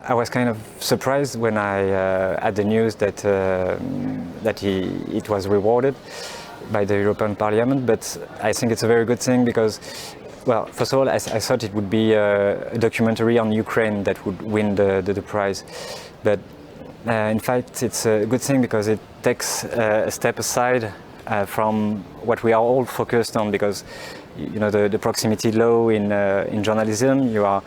I was kind of surprised when I had the news that it was rewarded by the European Parliament, but I think it's a very good thing because, well, first of all, I thought it would be a documentary on Ukraine that would win the prize, but in fact it's a good thing because it takes a step aside from what we are all focused on, because you know the proximity law in journalism, you are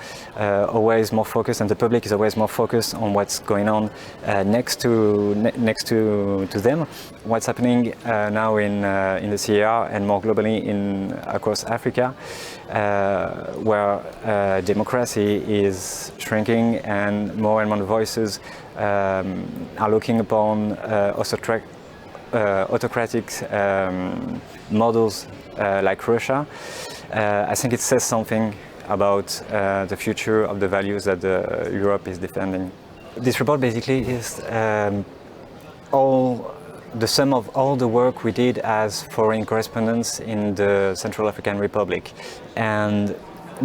always more focused, and the public is always more focused on what's going on next to them, what's happening now in the CAR and more globally across Africa, where democracy is shrinking and more voices are looking upon autocratic models like Russia. I think it says something about the future of the values that Europe is defending. This report basically is the sum of all the work we did as foreign correspondents in the Central African Republic. And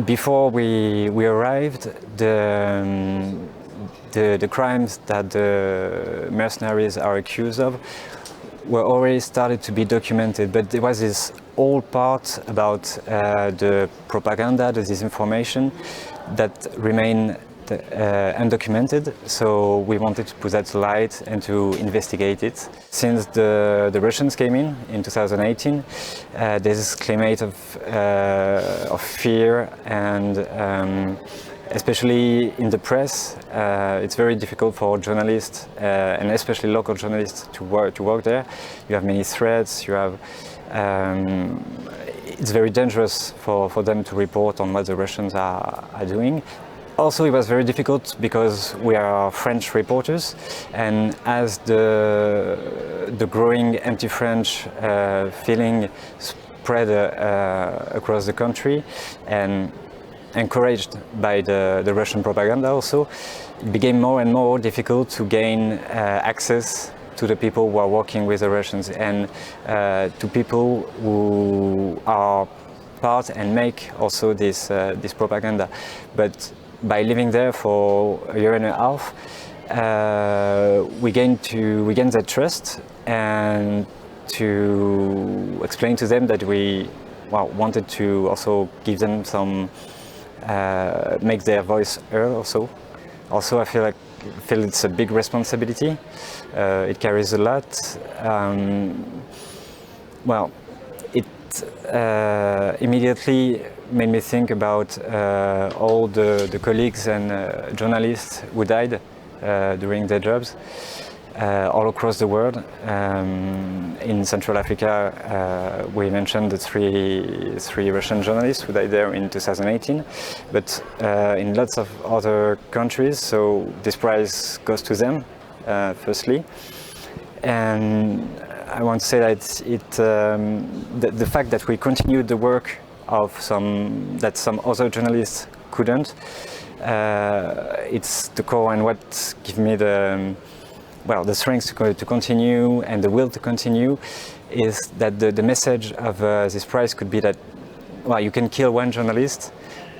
before we arrived, the crimes that the mercenaries are accused of were already started to be documented, but there was this old part about the propaganda, the disinformation that remained undocumented, so we wanted to put that to light and to investigate it. Since the Russians came in 2018, there's this climate of fear, and especially in the press, it's very difficult for journalists, and especially local journalists, to work there. You have many threats. You have it's very dangerous for them to report on what the Russians are doing. Also, it was very difficult because we are French reporters, and as the growing anti-French feeling spread across the country, and encouraged by the Russian propaganda also, it became more and more difficult to gain access to the people who are working with the Russians, and to people who are part and make also this propaganda. But by living there for a year and a half, we gained that trust, and to explain to them that we wanted to also give them some make their voice heard also. Also, I feel it's a big responsibility. It carries a lot. It immediately made me think about all the colleagues and journalists who died during their jobs all across the world. In Central Africa, we mentioned the three Russian journalists who died there in 2018, but in lots of other countries, so this prize goes to them, firstly. And I want to say that the fact that we continued the work of some other journalists couldn't, it's the core, and what gives me the strength to continue and the will to continue is that the message of this prize could be that, you can kill one journalist,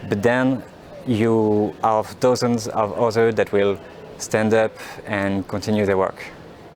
but then you have dozens of others that will stand up and continue their work.